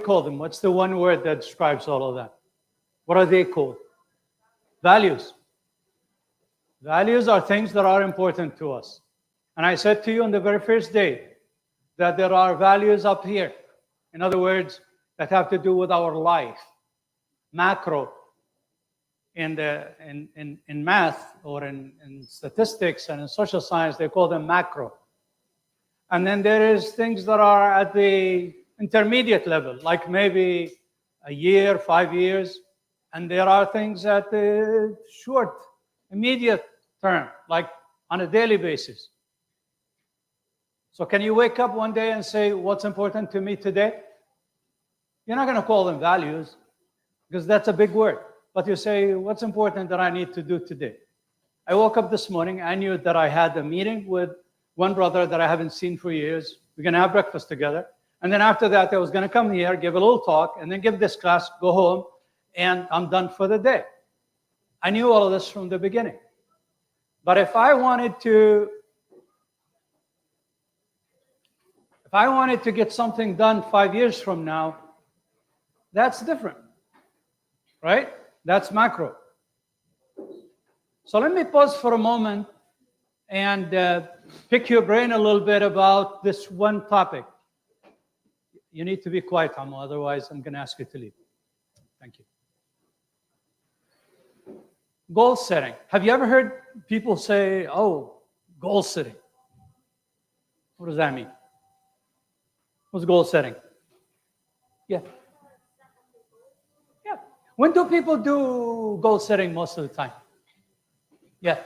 call them? What's the one word that describes all of that? What are they called? Values. Values are things that are important to us. And I said to you on the very first day that there are values up here. In other words, that have to do with our life. Macro. In math or in statistics and in social science, they call them macro. And then there is things that are at the intermediate level, like maybe a year, 5 years. And there are things at the short, immediate term, like on a daily basis. So can you wake up one day and say, what's important to me today? You're not going to call them values, because that's a big word. But you say, what's important that I need to do today? I woke up this morning, I knew that I had a meeting with one brother that I haven't seen for years. We're going to have breakfast together. And then after that, I was going to come here, give a little talk, and then give this class, go home, and I'm done for the day. I knew all of this from the beginning. But if I wanted to get something done 5 years from now, that's different, right? That's macro. So let me pause for a moment and pick your brain a little bit about this one topic. You need to be quiet, Amo, otherwise I'm going to ask you to leave. Thank you. Goal setting. Have you ever heard people say, oh, goal setting? What does that mean? What's goal setting? Yeah. Yeah. When do people do goal setting most of the time? Yeah.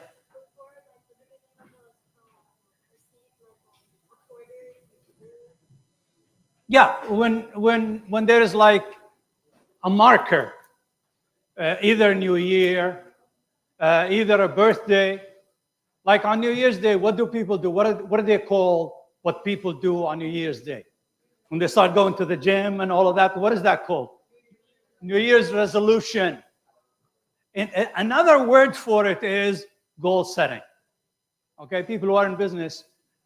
Yeah, when there is like a marker, either New Year, either a birthday. Like on New Year's Day, what do people do? What do they call what people do on New Year's Day? When they start going to the gym and all of that, what is that called? New Year's resolution. And another word for it is goal setting. Okay, people who are in business,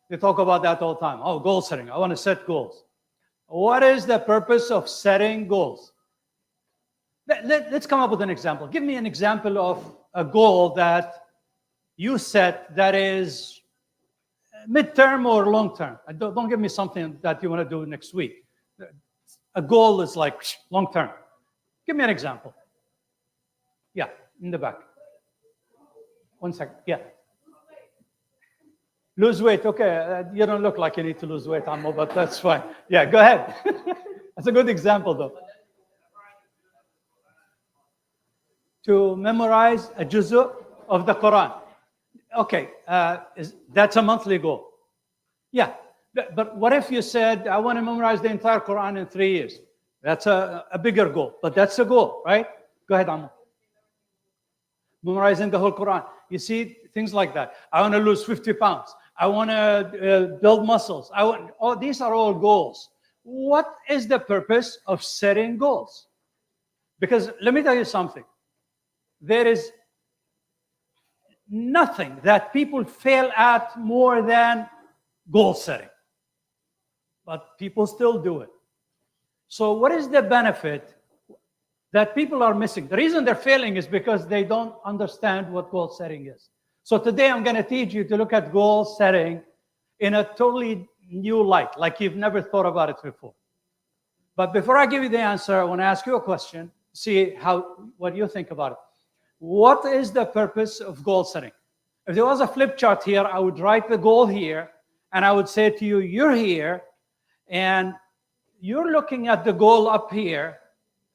they talk about that all the time. Oh, goal setting, I want to set goals. What is the purpose of setting goals? Let's come up with an example. Give me an example of a goal that you set that is midterm or long term. Don't give me something that you want to do next week. A goal is like long term. Give me an example. Yeah, in the back. 1 second. Yeah. Lose weight. Okay, you don't look like you need to lose weight, Ammo, but that's fine. Yeah, go ahead. That's a good example, though. To memorize a juzu of the Quran. Okay, that's a monthly goal. Yeah, but what if you said, I want to memorize the entire Quran in 3 years? That's a bigger goal, but that's a goal, right? Go ahead, Ammo. Memorizing the whole Quran. You see, things like that. I want to lose 50 pounds. I want to build muscles. These are all goals. What is the purpose of setting goals? Because let me tell you something. There is nothing that people fail at more than goal setting. But people still do it. So what is the benefit that people are missing? The reason they're failing is because they don't understand what goal setting is. So today I'm going to teach you to look at goal setting in a totally new light, like you've never thought about it before. But before I give you the answer, I want to ask you a question, see what you think about it. What is the purpose of goal setting? If there was a flip chart here, I would write the goal here, and I would say to you, you're here, and you're looking at the goal up here,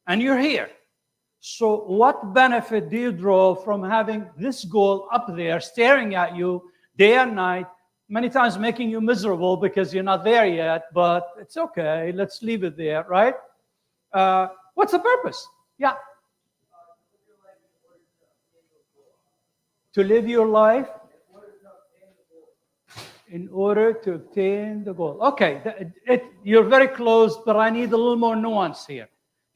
and you're here. So what benefit do you draw from having this goal up there, staring at you day and night, many times making you miserable because you're not there yet, but it's okay, let's leave it there, right? What's the purpose? Yeah. To live your life in order to obtain the goal. Okay, you're very close, but I need a little more nuance here.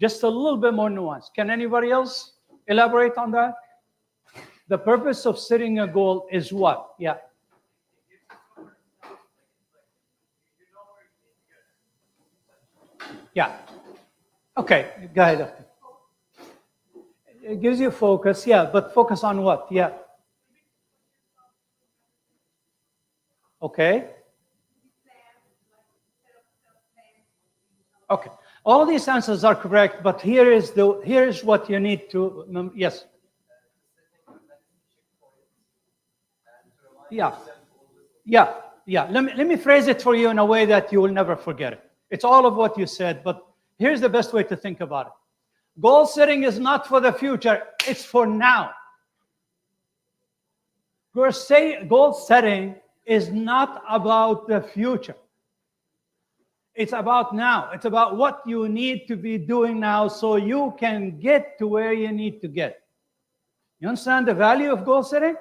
Just a little bit more nuance. Can anybody else elaborate on that? The purpose of setting a goal is what? Yeah. Yeah. Okay, go ahead. Doctor. It gives you focus, yeah, but focus on what? Yeah. Okay. Okay. All these answers are correct, but here is what you need to yes. Yeah. Yeah. Yeah. Let me phrase it for you in a way that you will never forget it. It's all of what you said, but here's the best way to think about it. Goal setting is not for the future, it's for now. Goal setting is not about the future. It's about now. It's about what you need to be doing now so you can get to where you need to get. You understand the value of goal setting?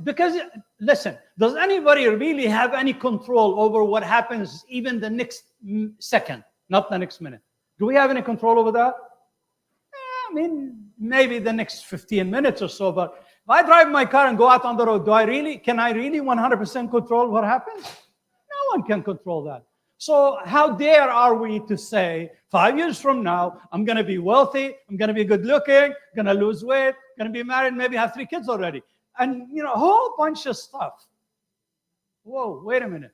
Because, listen, does anybody really have any control over what happens even the next second, not the next minute? Do we have any control over that? I mean, maybe the next 15 minutes or so, but if I drive my car and go out on the road, can I really 100% control what happens? No one can control that. So how dare are we to say 5 years from now, I'm going to be wealthy, I'm going to be good looking, going to lose weight, going to be married, maybe have 3 kids already. And, a whole bunch of stuff. Whoa, wait a minute.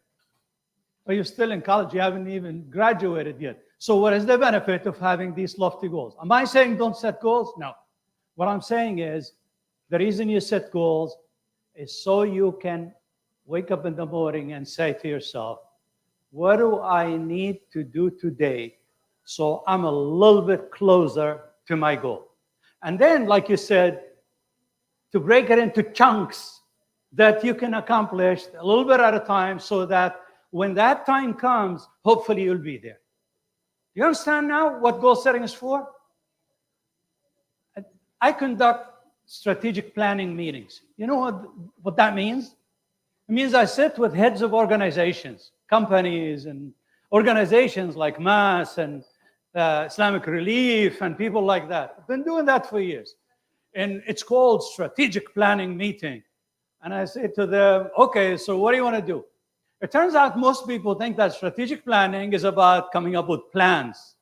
Are you still in college? You haven't even graduated yet. So what is the benefit of having these lofty goals? Am I saying don't set goals? No. What I'm saying is the reason you set goals is so you can wake up in the morning and say to yourself, what do I need to do today so I'm a little bit closer to my goal? And then, like you said, to break it into chunks that you can accomplish a little bit at a time so that when that time comes, hopefully you'll be there. You understand now what goal setting is for? I conduct strategic planning meetings. You know what that means? It means I sit with heads of organizations, companies and organizations like MAS and Islamic Relief and people like that. I've been doing that for years. And it's called strategic planning meeting. And I say to them, okay, so what do you want to do? It turns out most people think that strategic planning is about coming up with plans.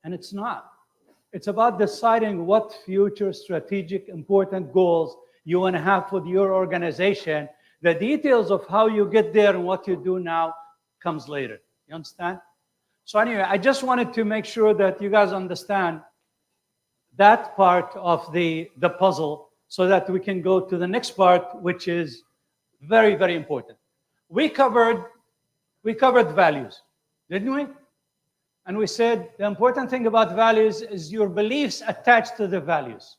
And it's not. It's about deciding what future strategic important goals you want to have for your organization. The details of how you get there and what you do now comes later. You understand? So anyway, I just wanted to make sure that you guys understand that part of the puzzle so that we can go to the next part, which is very, very important. We covered values, didn't we? And we said the important thing about values is your beliefs attached to the values.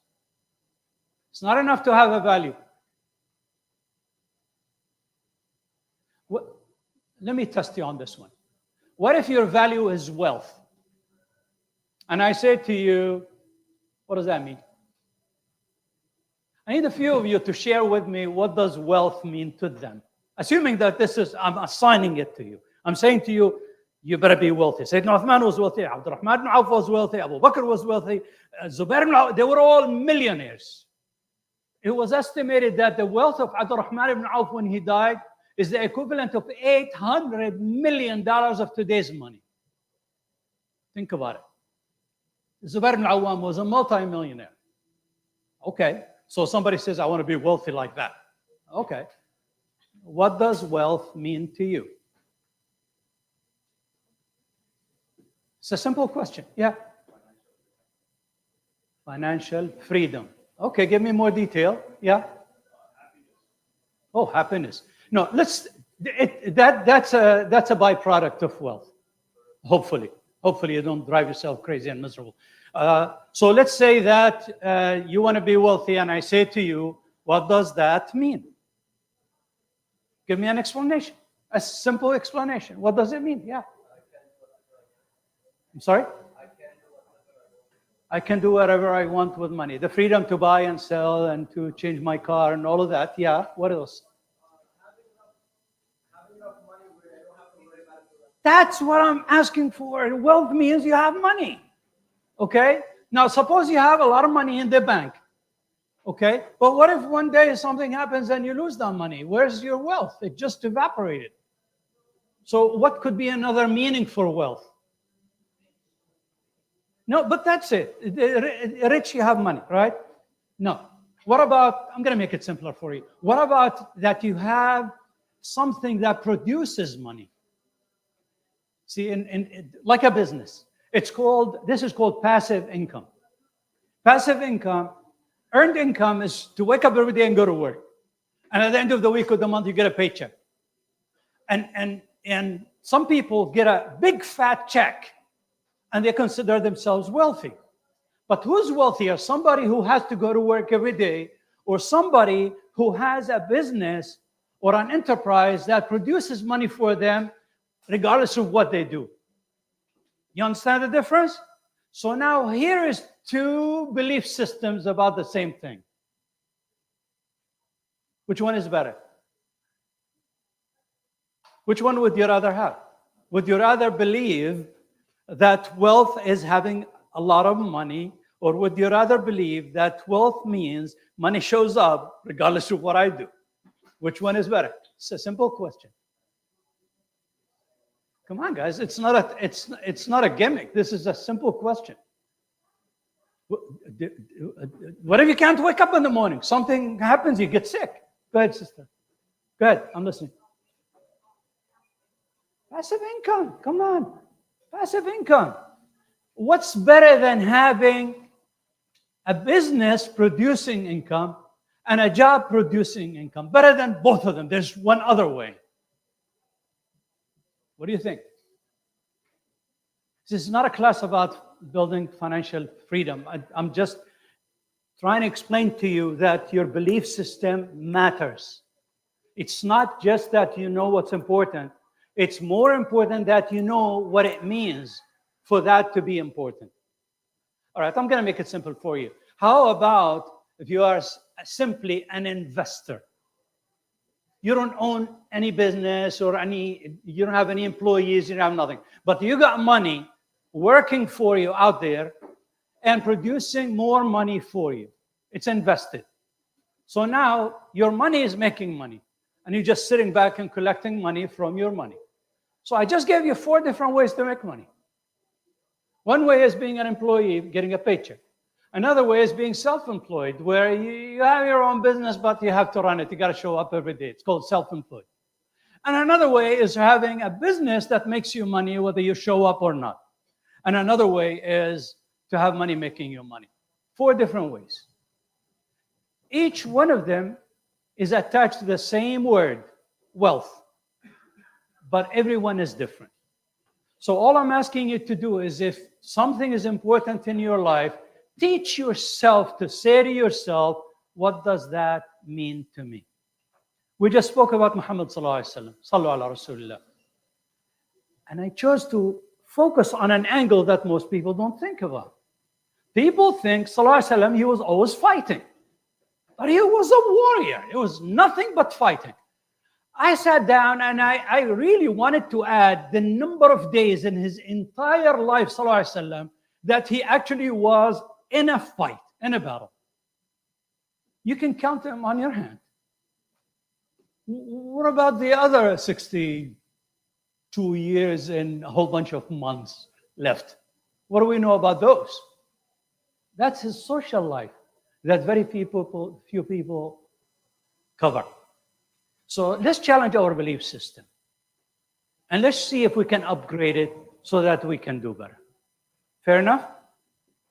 It's not enough to have a value. Let me test you on this one. What if your value is wealth? And I say to you, what does that mean? I need a few of you to share with me what does wealth mean to them. Assuming that I'm assigning it to you. I'm saying to you, you better be wealthy. Sayyidina Uthman was wealthy, Abdurrahman ibn Auf was wealthy, Abu Bakr was wealthy, Zubair ibn Auf, they were all millionaires. It was estimated that the wealth of Abdurrahman ibn Auf when he died is the equivalent of $800 million of today's money. Think about it. Zubair ibn Awwam was a multi-millionaire. Okay, so somebody says, I want to be wealthy like that. Okay. What does wealth mean to you? It's a simple question. Yeah. Financial freedom. Okay, give me more detail. Yeah. Oh, happiness. No, that's a byproduct of wealth. Hopefully you don't drive yourself crazy and miserable. So let's say that you want to be wealthy, and I say to you, what does that mean? Give me an explanation, a simple explanation. What does it mean? Yeah. I'm sorry? I can do whatever I want with money. The freedom to buy and sell and to change my car and all of that. Yeah. What else? That's what I'm asking for. Wealth means you have money. Okay? Now, suppose you have a lot of money in the bank. Okay? But what if one day something happens and you lose that money? Where's your wealth? It just evaporated. So what could be another meaning for wealth? No, but that's it. Rich, you have money, right? No. What about, I'm going to make it simpler for you. What about that you have something that produces money? See, like a business. This is called passive income. Passive income, earned income is to wake up every day and go to work. And at the end of the week or the month, you get a paycheck. And some people get a big fat check and they consider themselves wealthy. But who's wealthier? Somebody who has to go to work every day, or somebody who has a business or an enterprise that produces money for them regardless of what they do. You understand the difference? So now here is two belief systems about the same thing. Which one is better? Which one would you rather have? Would you rather believe that wealth is having a lot of money, or would you rather believe that wealth means money shows up regardless of what I do? Which one is better? It's a simple question. Come on, guys, it's not a gimmick. This is a simple question. What if you can't wake up in the morning? Something happens, you get sick. Go ahead, sister. Go ahead, I'm listening. Passive income, come on. Passive income. What's better than having a business producing income and a job producing income? Better than both of them. There's one other way. What do you think? This is not a class about building financial freedom. I'm just trying to explain to you that your belief system matters. It's not just that you know what's important. It's more important that you know what it means for that to be important. All right, I'm going to make it simple for you. How about if you are simply an investor? You don't own any business or you don't have any employees, you don't have nothing. But you got money working for you out there and producing more money for you. It's invested. So now your money is making money and you're just sitting back and collecting money from your money. So I just gave you 4 different ways to make money. One way is being an employee, getting a paycheck. Another way is being self-employed, where you have your own business, but you have to run it. You got to show up every day. It's called self-employed. And another way is having a business that makes you money, whether you show up or not. And another way is to have money making you money. 4 different ways. Each one of them is attached to the same word, wealth. But everyone is different. So all I'm asking you to do is, if something is important in your life, teach yourself to say to yourself, what does that mean to me? We just spoke about Muhammad sallallahu alaihi wasallam, sallu ala Rasulullah. And I chose to focus on an angle that most people don't think about. People think sallallahu alaihi wasallam, he was always fighting. But he was a warrior. It was nothing but fighting. I sat down and I really wanted to add the number of days in his entire life, sallallahu alaihi wasallam, that he actually was in a fight, in a battle. You can count them on your hand. What about the other 62 years and a whole bunch of months left? What do we know about those? That's his social life that few people cover. So let's challenge our belief system. And let's see if we can upgrade it so that we can do better. Fair enough?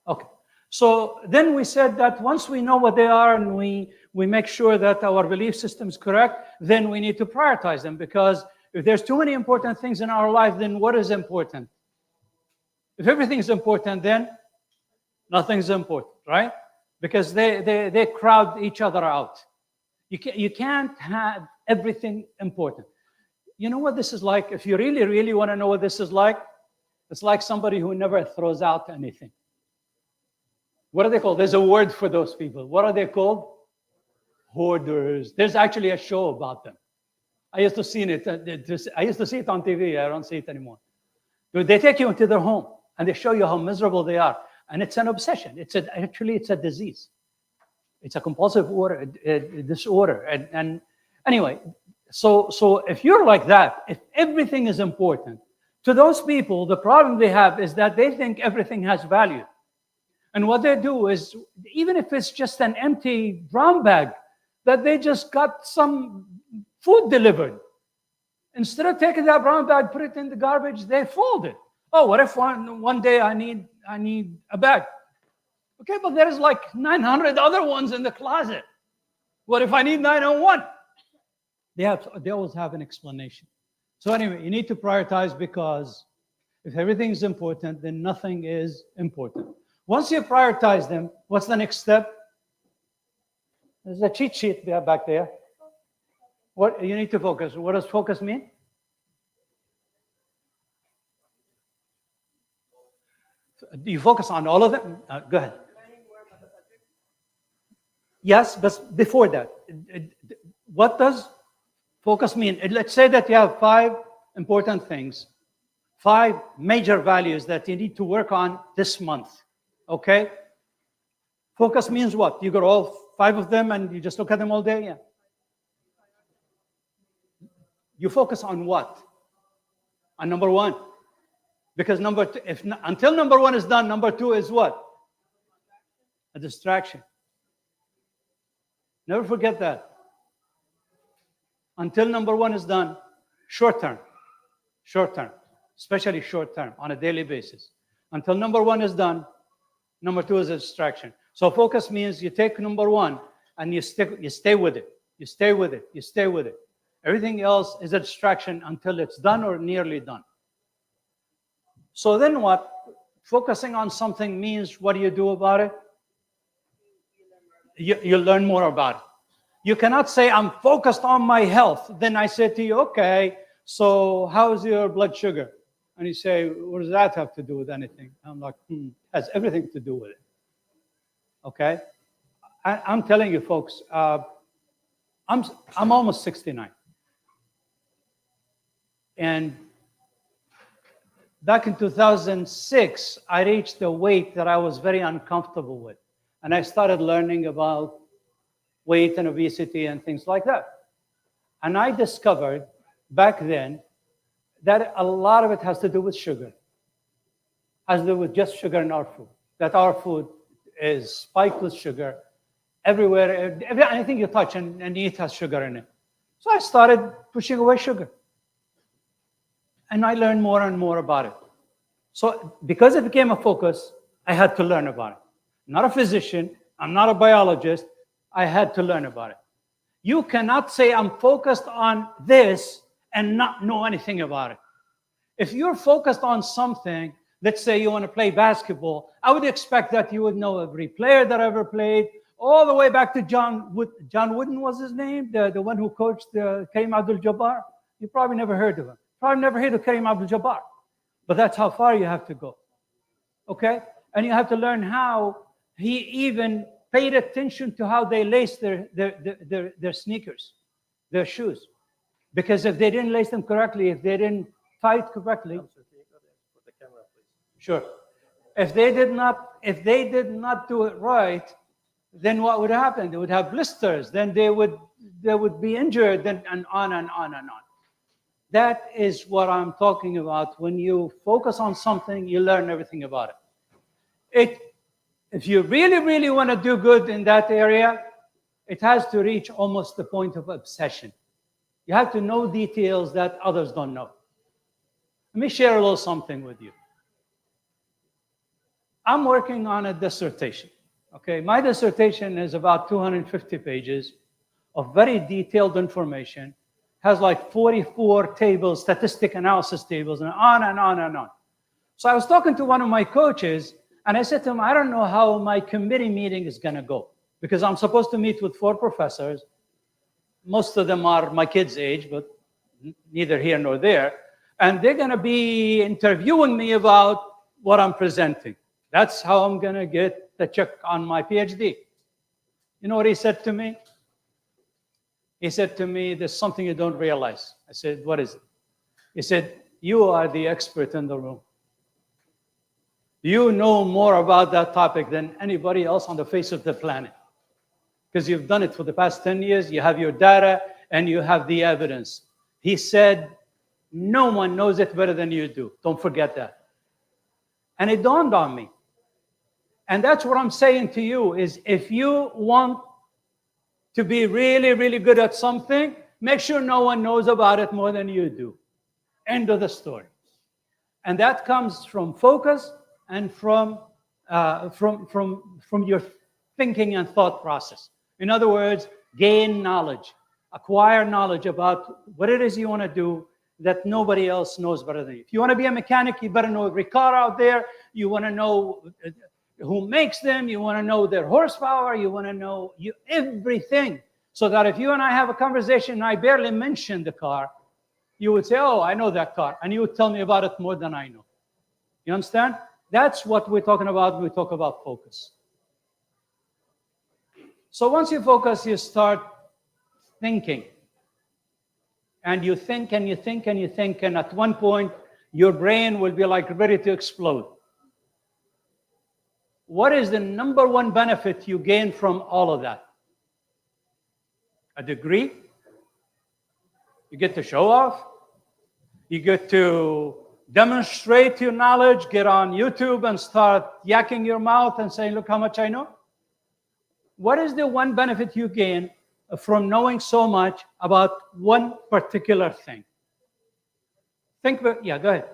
Okay. So then we said that once we know what they are and we make sure that our belief system is correct, then we need to prioritize them, because if there's too many important things in our life, then what is important? If everything is important, then nothing's important, right? Because they crowd each other out. You can't have everything important. You know what this is like? If you really, really want to know what this is like, it's like somebody who never throws out anything. What are they called? There's a word for those people. What are they called? Hoarders. There's actually a show about them. I used to see it on TV. I don't see it anymore. They take you into their home and they show you how miserable they are. And it's an obsession. It's a disease. It's a compulsive disorder. And anyway, so if you're like that, if everything is important, To those people, the problem they have is that they think everything has value. And what they do is, even if it's just an empty brown bag, that they just got some food delivered. Instead of taking that brown bag, put it in the garbage, they fold it. Oh, what if one day I need a bag? Okay, but there's like 900 other ones in the closet. What if I need 901? They always have an explanation. So anyway, you need to prioritize, because if everything is important, then nothing is important. Once you prioritize them, what's the next step? There's a cheat sheet back there. What you need to focus. What does focus mean? Do you focus on all of them? Go ahead. Yes, but before that, what does focus mean? Let's say that you have 5 important things, 5 major values that you need to work on this month. Okay? Focus means what? You got all 5 of them and you just look at them all day? Yeah. You focus on what? On number 1. Because until number 1 is done, number 2 is what? A distraction. Never forget that. Until number 1 is done, short term, especially short term, on a daily basis. Until number 1 is done, number 2 is a distraction. So focus means you take number 1 and you stay with it. You stay with it. You stay with it. Everything else is a distraction until it's done or nearly done. So then what? Focusing on something means, what do you do about it? You learn more about it. You cannot say, I'm focused on my health. Then I say to you, okay, so how's your blood sugar? And you say, what does that have to do with anything? I'm like, has everything to do with it. Okay? I'm telling you, folks, I'm almost 69. And back in 2006, I reached a weight that I was very uncomfortable with. And I started learning about weight and obesity and things like that. And I discovered back then that a lot of it has to do with sugar. Has to do with just sugar in our food. That our food is spiked with sugar. Everywhere, anything you touch and eat has sugar in it. So I started pushing away sugar. And I learned more and more about it. So because it became a focus, I had to learn about it. I'm not a physician. I'm not a biologist. I had to learn about it. You cannot say, I'm focused on this and not know anything about it. If you're focused on something, let's say you want to play basketball, I would expect that you would know every player that ever played, all the way back to John Wooden was his name, the one who coached Kareem Abdul-Jabbar. You probably never heard of him. Probably never heard of Kareem Abdul-Jabbar. But that's how far you have to go. Okay? And you have to learn how he even paid attention to how they lace their sneakers, their shoes. Because if they didn't lace them correctly, if they didn't fight correctly, Put the camera, please. sure. If they did not do it right, then what would happen? They would have blisters. Then they would be injured. Then and on and on and on. That is what I'm talking about. When you focus on something, you learn everything about it. If you really, really want to do good in that area, it has to reach almost the point of obsession. You have to know details that others don't know. Let me share a little something with you. I'm working on a dissertation. Okay, my dissertation is about 250 pages of very detailed information. Has like 44 tables, statistic analysis tables, and on and on and on. So I was talking to one of my coaches, and I said to him, I don't know how my committee meeting is going to go, because I'm supposed to meet with 4 professors. Most of them are my kids' age, but neither here nor there. And they're going to be interviewing me about what I'm presenting. That's how I'm going to get the check on my PhD. You know what he said to me? He said to me, there's something you don't realize. I said, what is it? He said, you are the expert in the room. You know more about that topic than anybody else on the face of the planet. Because you've done it for the past 10 years, you have your data, and you have the evidence. He said, No one knows it better than you do. Don't forget that. And it dawned on me. And that's what I'm saying to you is if you want to be really, really good at something, make sure no one knows about it more than you do. End of the story. And that comes from focus and from your thinking and thought process. In other words, gain knowledge, acquire knowledge about what it is you want to do that nobody else knows better than you. If you want to be a mechanic, you better know every car out there. You want to know who makes them. You want to know their horsepower. You want to know everything. So that if you and I have a conversation and I barely mention the car, you would say, oh, I know that car. And you would tell me about it more than I know. You understand? That's what we're talking about when we talk about focus. So once you focus, you start thinking. And you think and you think and you think. And at one point, your brain will be like ready to explode. What is the number one benefit you gain from all of that? A degree? You get to show off. You get to demonstrate your knowledge, get on YouTube and start yakking your mouth and saying, look how much I know. What is the one benefit you gain from knowing so much about one particular thing? Think about, yeah, go ahead.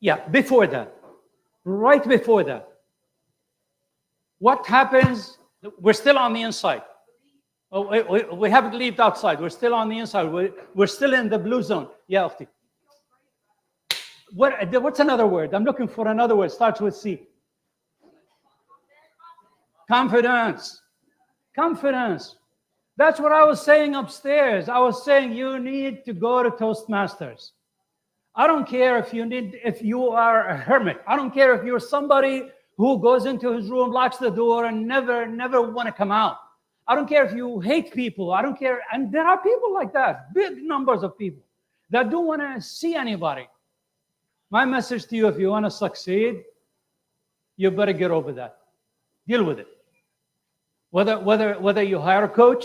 Yeah, before that, right before that. What happens? We're still on the inside. Oh, we haven't left outside. We're still on the inside. We're still in the blue zone. Yeah, Ukhti. What's another word? I'm looking for another word. Starts with C. Confidence. Confidence. That's what I was saying upstairs. I was saying you need to go to Toastmasters. I don't care if you are a hermit. I don't care if you're somebody who goes into his room, locks the door, and never want to come out. I don't care if you hate people. I don't care. And there are people like that, big numbers of people that don't want to see anybody. My message to you, if you want to succeed, you better get over that. Deal with it. Whether you hire a coach,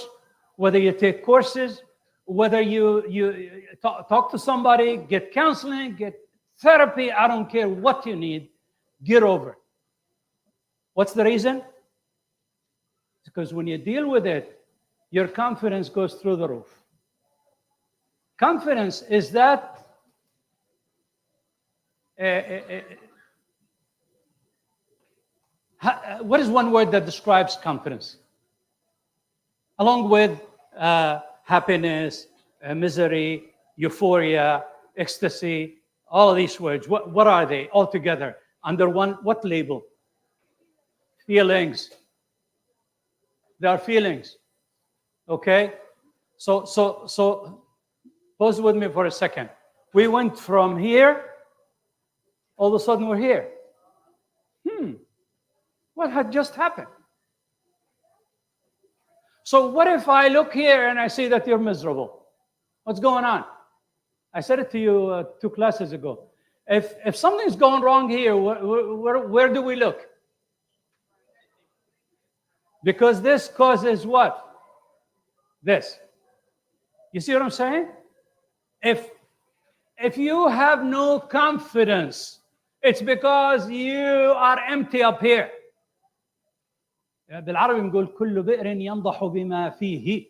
whether you take courses, whether you talk to somebody, get counseling, get therapy, I don't care what you need, get over it. What's the reason? Because when you deal with it, your confidence goes through the roof. Confidence is that what is one word that describes confidence? Along with happiness, misery, euphoria, ecstasy, all of these words, what are they all together? Under what label? Feelings. They are feelings. Okay? So pause with me for a second. We went from here, all of a sudden we're here. What had just happened? So what if I look here and I see that you're miserable? What's going on? I said it to you 2 classes ago. If something's going wrong here, where do we look? Because this causes what? This. You see what I'm saying? If you have no confidence, it's because you are empty up here. بالعربي بنقول كل بئر ينضح بما فيه.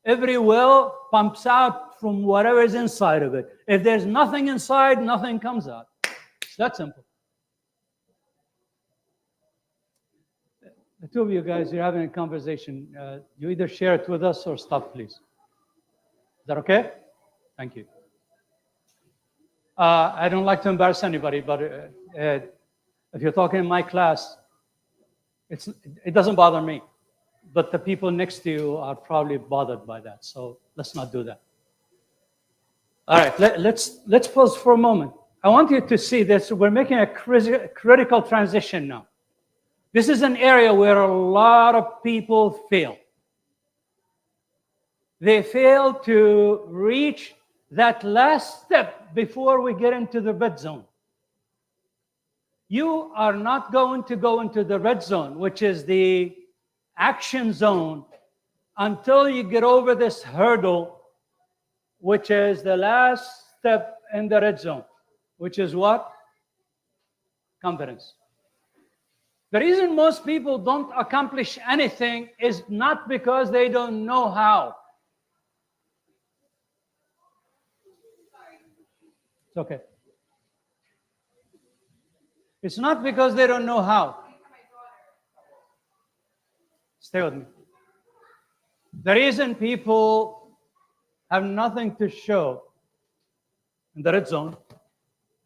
Every well pumps out from whatever is inside of it. If there's nothing inside, nothing comes out. It's that simple. The two of you guys, you're having a conversation. You either share it with us or stop, please. Is that okay? Thank you. I don't like to embarrass anybody, but if you're talking in my class, it doesn't bother me. But the people next to you are probably bothered by that. So let's not do that. All right, let's pause for a moment. I want you to see this. We're making a critical transition now. This is an area where a lot of people fail. They fail to reach that last step before we get into the red zone. You are not going to go into the red zone, which is the action zone, until you get over this hurdle which is the last step in the red zone, which is what? Confidence. The reason most people don't accomplish anything is not because they don't know how. It's okay. It's not because they don't know how. Stay with me. The reason people have nothing to show in the red zone,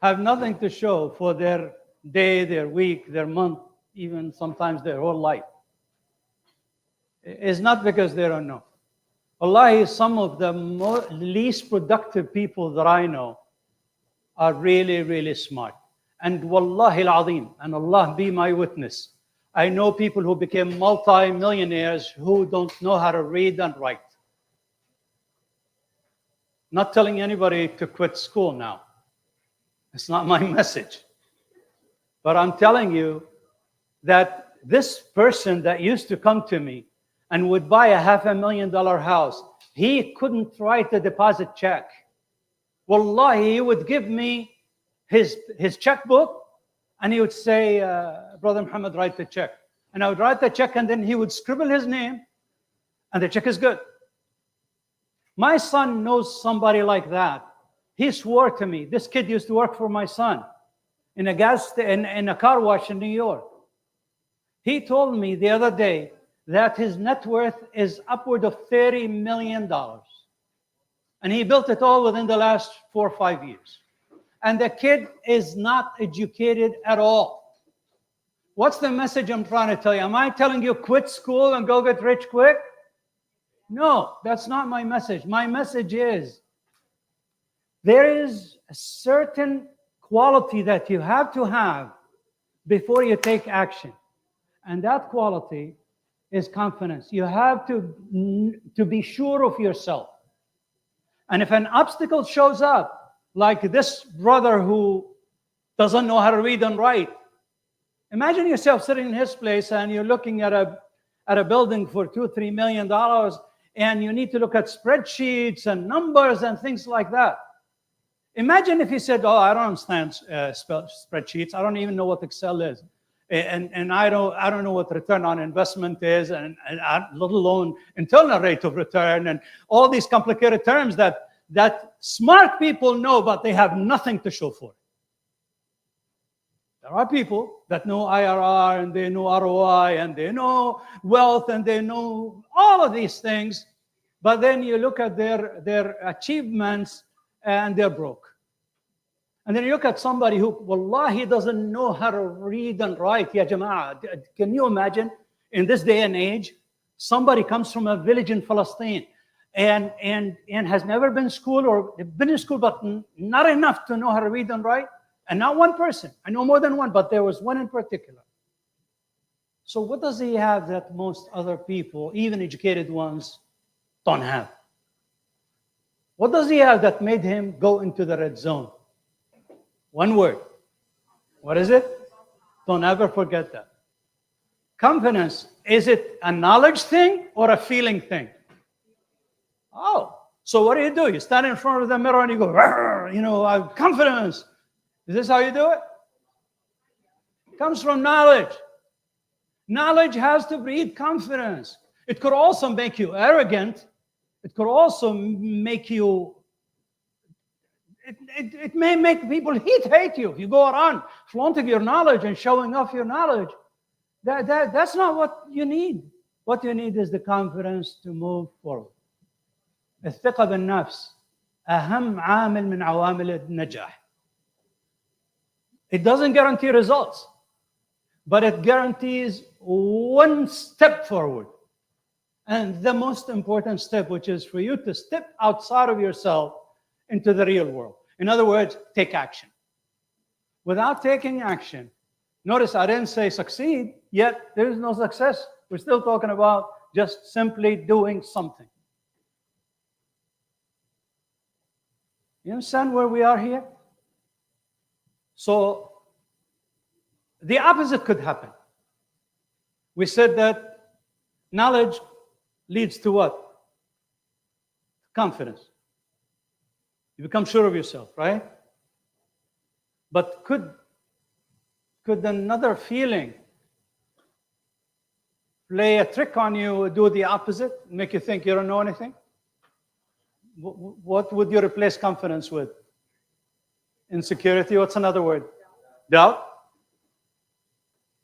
have nothing to show for their day, their week, their month, even sometimes their whole life, is not because they don't know. Wallahi, some of the least productive people that I know are really, really smart. And wallahi al-azim, and Allah be my witness, I know people who became multi-millionaires who don't know how to read and write. Not telling anybody to quit school now. It's not my message. But I'm telling you that this person that used to come to me and would buy a $500,000 house, he couldn't write a deposit check. Wallahi, he would give me his checkbook and he would say, Brother Muhammad, write the check. And I would write the check and then he would scribble his name and the check is good. My son knows somebody like that. He swore to me, this kid used to work for my son in a car wash in New York. He told me the other day that his net worth is upward of $30 million. And he built it all within the last 4 or 5 years. And the kid is not educated at all. What's the message I'm trying to tell you? Am I telling you quit school and go get rich quick? No, that's not my message. My message is there is a certain quality that you have to have before you take action. And that quality is confidence. You have to be sure of yourself. And if an obstacle shows up, like this brother who doesn't know how to read and write, imagine yourself sitting in his place and you're looking at a building for $2-3 million and you need to look at spreadsheets and numbers and things like that. Imagine if he said, oh, I don't understand spreadsheets. I don't even know what Excel is. And I don't know what return on investment is, and let alone internal rate of return, and all these complicated terms that smart people know, but they have nothing to show for it. There are people that know IRR, and they know ROI, and they know wealth, and they know all of these things, but then you look at their achievements, and they're broke. And then you look at somebody who, wallahi, doesn't know how to read and write. Ya Jama'ah, can you imagine in this day and age, somebody comes from a village in Palestine and has never been to school or been in school, but not enough to know how to read and write? And not one person. I know more than one, but there was one in particular. So what does he have that most other people, even educated ones, don't have? What does he have that made him go into the red zone? One word. What is it? Don't ever forget that. Confidence, is it a knowledge thing or a feeling thing? Oh, so what do? You stand in front of the mirror and you go, I have confidence. Is this how you do it? It comes from knowledge. Knowledge has to breed confidence. It could also make you arrogant. It could also make you It may make people hate you if you go around flaunting your knowledge and showing off your knowledge. That's not what you need. What you need is the confidence to move forward. الثقة بالنفس أهم عامل من عوامل النجاح. It doesn't guarantee results, but it guarantees one step forward. And the most important step, which is for you to step outside of yourself into the real world. In other words, take action. Without taking action, notice I didn't say succeed, yet there is no success. We're still talking about just simply doing something. You understand where we are here? So the opposite could happen. We said that knowledge leads to what? Confidence. You become sure of yourself, right? But could another feeling play a trick on you, do the opposite, make you think you don't know anything? What would you replace confidence with? Insecurity. What's another word? Doubt.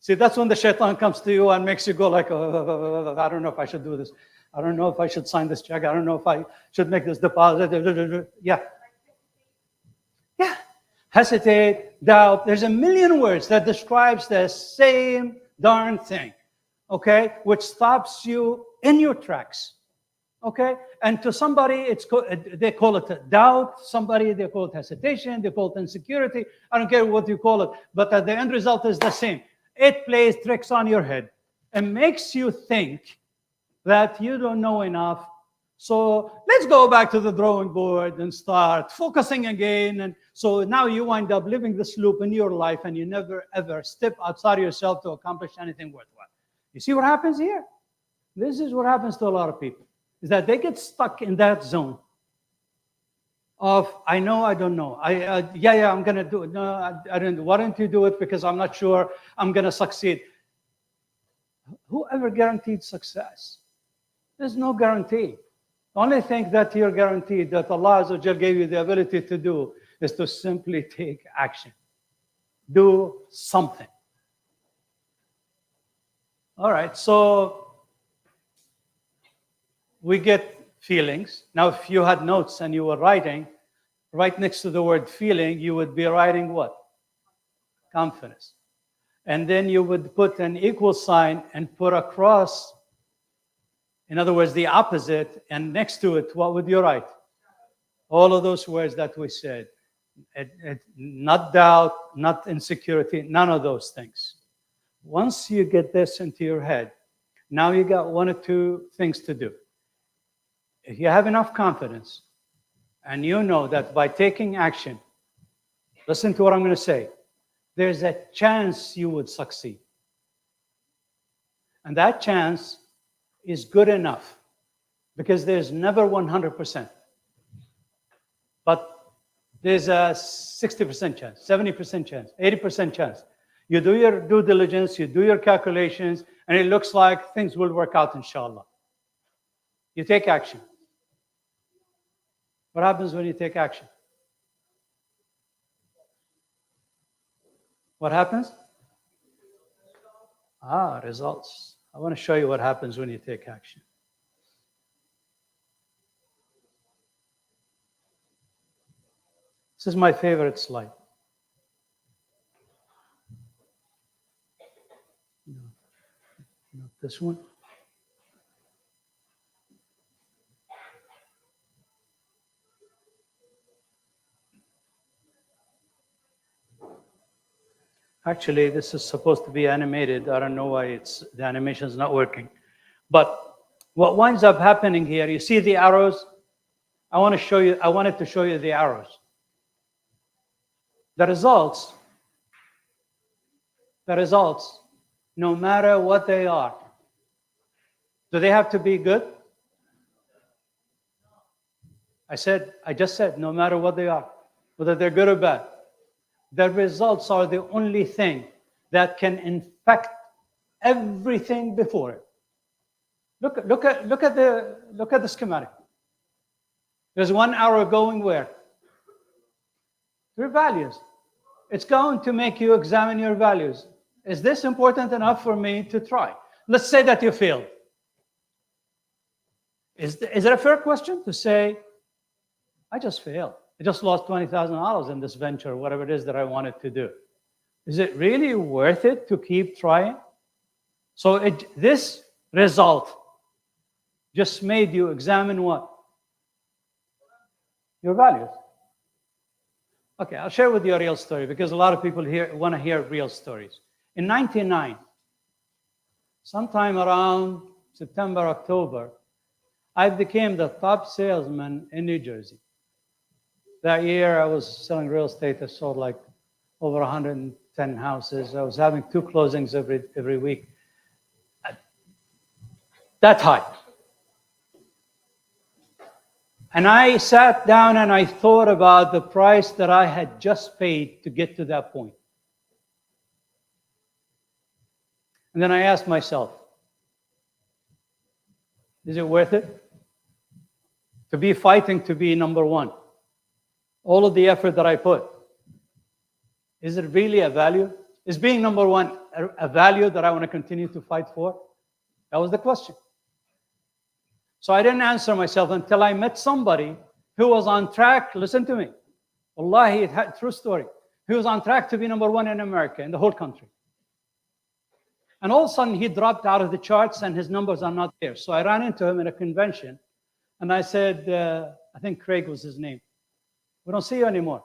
See, that's when the shaitan comes to you and makes you go like, oh, I don't know if I should do this. I don't know if I should sign this check. I don't know if I should make this deposit. Yeah. Yeah. Hesitate, doubt. There's a million words that describes the same darn thing, okay, which stops you in your tracks, okay? And to somebody, they call it doubt. Somebody, they call it hesitation. They call it insecurity. I don't care what you call it, but the end result is the same. It plays tricks on your head and makes you think that you don't know enough. So let's go back to the drawing board and start focusing again. And so now you wind up living this loop in your life and you never, ever step outside yourself to accomplish anything worthwhile. You see what happens here? This is what happens to a lot of people, is that they get stuck in that zone of, I know, I don't know. Yeah, I'm going to do it. No, I don't. Why don't you do it? Because I'm not sure I'm going to succeed. Whoever guaranteed success? There's no guarantee. The only thing that you're guaranteed, that Allah Azza wa Jal gave you the ability to do, is to simply take action. Do something. All right, so we get feelings. Now, if you had notes and you were writing, right next to the word feeling, you would be writing what? Confidence. And then you would put an equal sign and put a cross. In other words, the opposite, and next to it, what would you write? All of those words that we said. Not doubt, not insecurity, none of those things. Once you get this into your head, now you got one or two things to do. If you have enough confidence, and you know that by taking action, listen to what I'm going to say, there's a chance you would succeed. And that chance is good enough, because there's never 100%. But there's a 60% chance, 70% chance, 80% chance. You do your due diligence, you do your calculations, and it looks like things will work out, inshallah. You take action. What happens when you take action? What happens? Results. I want to show you what happens when you take action. This is my favorite slide. Not this one. Actually, this is supposed to be animated. I don't know why the animation is not working. But what winds up happening here, you see the arrows? I wanted to show you the arrows. The results, no matter what they are, do they have to be good? I just said, no matter what they are, whether they're good or bad. The results are the only thing that can infect everything before it. Look at the schematic. There's one arrow going where? Your values. It's going to make you examine your values. Is this important enough for me to try? Let's say that you failed. Is it a fair question to say, I just failed? I just lost $20,000 in this venture, whatever it is that I wanted to do. Is it really worth it to keep trying? So this result just made you examine what? Your values. Okay, I'll share with you a real story, because a lot of people here want to hear real stories. In 1999, sometime around September, October, I became the top salesman in New Jersey. That year, I was selling real estate. I sold like over 110 houses. I was having 2 closings every week. That high. And I sat down and I thought about the price that I had just paid to get to that point. And then I asked myself, is it worth it? To be fighting to be number one. All of the effort that I put. Is it really a value? Is being number one a value that I want to continue to fight for? That was the question. So I didn't answer myself until I met somebody who was on track. Listen to me. Wallahi, true story. He was on track to be number one in America, in the whole country. And all of a sudden, he dropped out of the charts and his numbers are not there. So I ran into him in a convention and I said, I think Craig was his name. We don't see you anymore.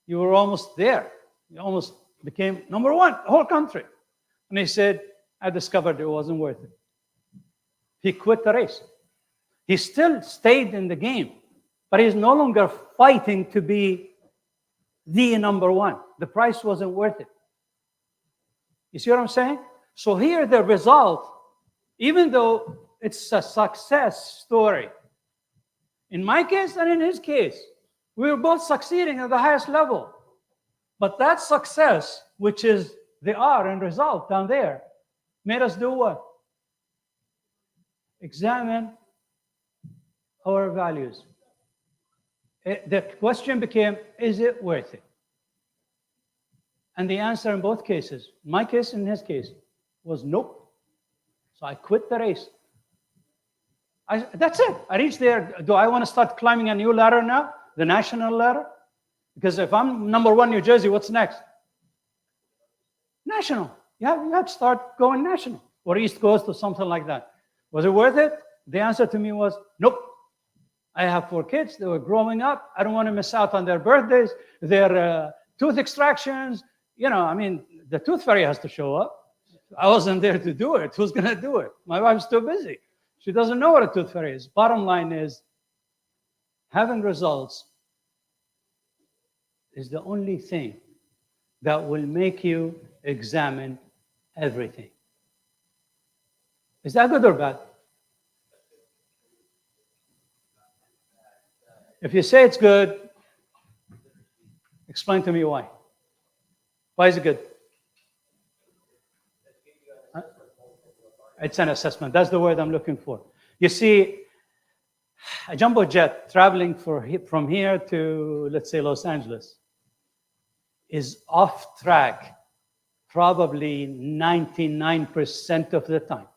You were almost there. You almost became number one, the whole country. And he said, I discovered it wasn't worth it. He quit the race. He still stayed in the game, but he's no longer fighting to be the number one. The price wasn't worth it. You see what I'm saying? So here the result, even though it's a success story, in my case and in his case, we were both succeeding at the highest level. But that success, which is the R and result down there, made us do what? Examine our values. The question became, is it worth it? And the answer in both cases, my case and his case, was nope. So I quit the race. That's it. I reached there. Do I want to start climbing a new ladder now? The national ladder? Because if I'm number one New Jersey, what's next? National. Yeah, you have to start going national. Or East Coast or something like that. Was it worth it? The answer to me was, nope. I have 4 kids. They were growing up. I don't want to miss out on their birthdays, their tooth extractions. You know, I mean, the tooth fairy has to show up. I wasn't there to do it. Who's going to do it? My wife's too busy. She doesn't know what a tooth fairy is. Bottom line is, having results is the only thing that will make you examine everything. Is that good or bad? If you say it's good, explain to me why. Why is it good? Huh? It's an assessment. That's the word I'm looking for. You see, a jumbo jet traveling from here to, let's say, Los Angeles is off track probably 99% of the time.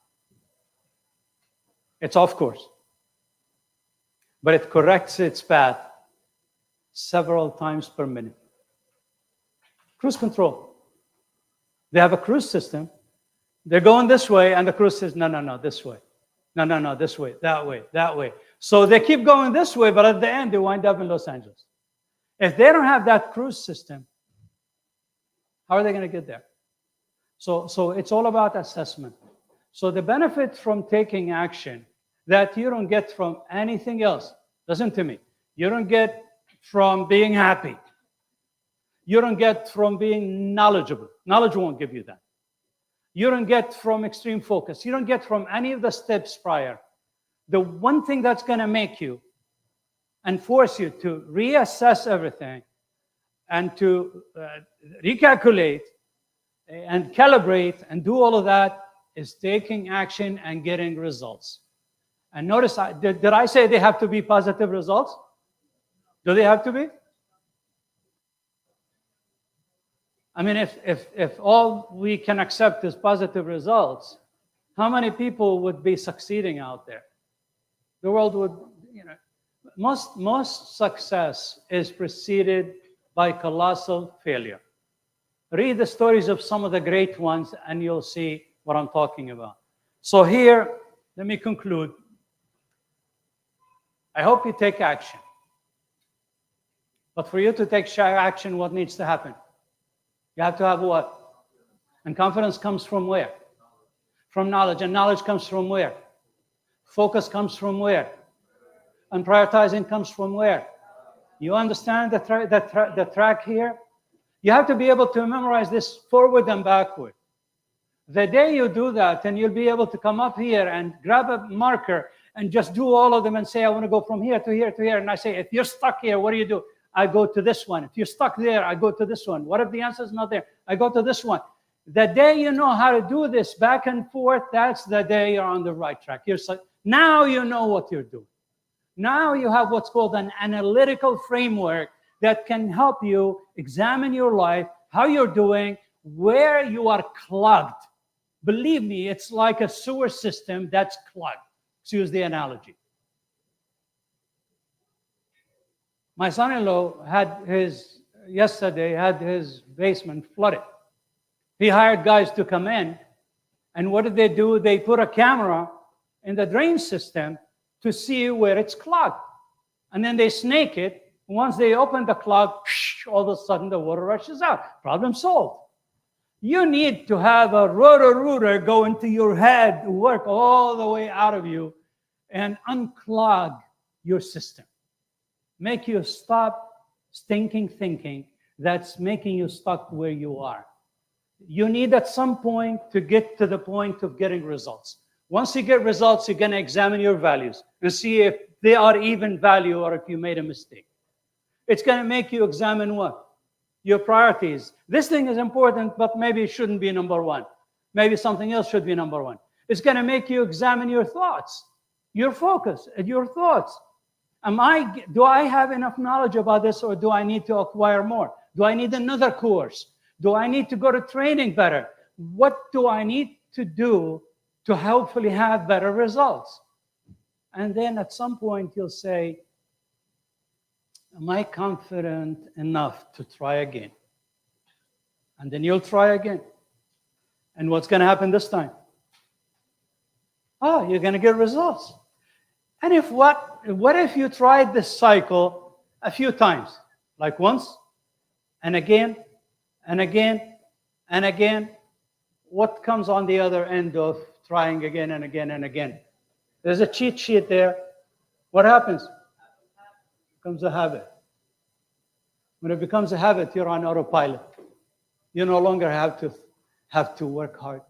It's off course. But it corrects its path several times per minute. Cruise control. They have a cruise system. They're going this way, and the cruise says, no, this way. No, this way, that way. So they keep going this way, but at the end, they wind up in Los Angeles. If they don't have that cruise system, how are they going to get there? So it's all about assessment. So the benefit from taking action that you don't get from anything else, listen to me, you don't get from being happy. You don't get from being knowledgeable. Knowledge won't give you that. You don't get from extreme focus. You don't get from any of the steps prior. The one thing that's going to make you and force you to reassess everything and to recalculate and calibrate and do all of that is taking action and getting results. And notice, did I say they have to be positive results? Do they have to be? I mean, if all we can accept is positive results, how many people would be succeeding out there? The world would, most success is preceded by colossal failure. Read the stories of some of the great ones and you'll see what I'm talking about. So here, let me conclude. I hope you take action. But for you to take action, what needs to happen? You have to have what? And confidence comes from where? From knowledge. And knowledge comes from where? Focus comes from where? And prioritizing comes from where? You understand the track here? You have to be able to memorize this forward and backward. The day you do that, and you'll be able to come up here and grab a marker and just do all of them and say, I want to go from here to here to here. And I say, if you're stuck here, what do you do? I go to this one. If you're stuck there, I go to this one. What if the answer is not there? I go to this one. The day you know how to do this back and forth, that's the day you're on the right track. Now you know what you're doing. Now you have what's called an analytical framework that can help you examine your life, how you're doing, where you are clogged. Believe me, it's like a sewer system that's clogged. Excuse the analogy. My son-in-law yesterday had his basement flooded. He hired guys to come in, and what did they do? They put a camera in the drain system to see where it's clogged. And then they snake it. Once they open the clog, all of a sudden the water rushes out. Problem solved. You need to have a rotor go into your head, work all the way out of you, and unclog your system. Make you stop stinking thinking that's making you stuck where you are. You need at some point to get to the point of getting results. Once you get results, you're going to examine your values and see if they are even value or if you made a mistake. It's going to make you examine what? Your priorities. This thing is important, but maybe it shouldn't be number one. Maybe something else should be number one. It's going to make you examine your thoughts, your focus, and your thoughts. Do I have enough knowledge about this, or do I need to acquire more? Do I need another course? Do I need to go to training better? What do I need to do to hopefully have better results? And then at some point you'll say, am I confident enough to try again? And then you'll try again. And what's going to happen this time? Oh, you're going to get results. And what if you tried this cycle a few times? Like once, and again, and again, and again. What comes on the other end of trying again and again and again? There's a cheat sheet there. What happens? It becomes a habit. When it becomes a habit, you're on autopilot. You no longer have to work hard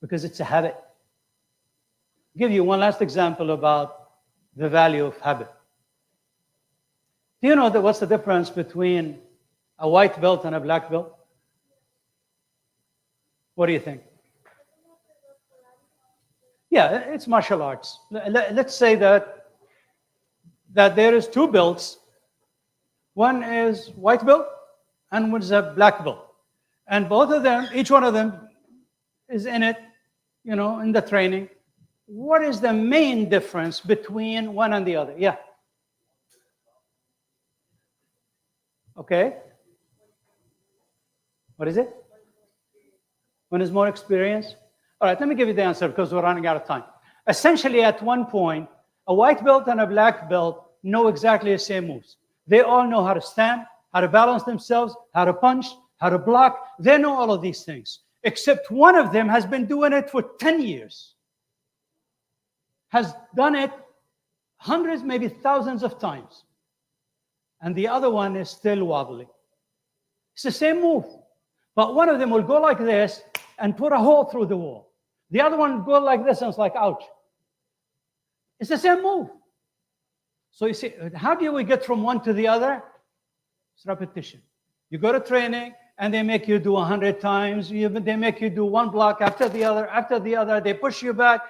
because it's a habit. I'll give you one last example about the value of habit. Do you know what's the difference between a white belt and a black belt? What do you think? Yeah, it's martial arts. Let's say that there is two belts. One is white belt and one is a black belt. And both of them, each one of them is in it, in the training. What is the main difference between one and the other? Yeah. Okay. What is it? One is more experienced. All right, let me give you the answer because we're running out of time. Essentially, at one point, a white belt and a black belt know exactly the same moves. They all know how to stand, how to balance themselves, how to punch, how to block. They know all of these things, except one of them has been doing it for 10 years, has done it hundreds, maybe thousands of times. And the other one is still wobbly. It's the same move, but one of them will go like this and put a hole through the wall. The other one will go like this and it's like, ouch. It's the same move. So you see, how do we get from one to the other? It's repetition. You go to training and they make you do 100 times. They make you do one block after the other. They push you back.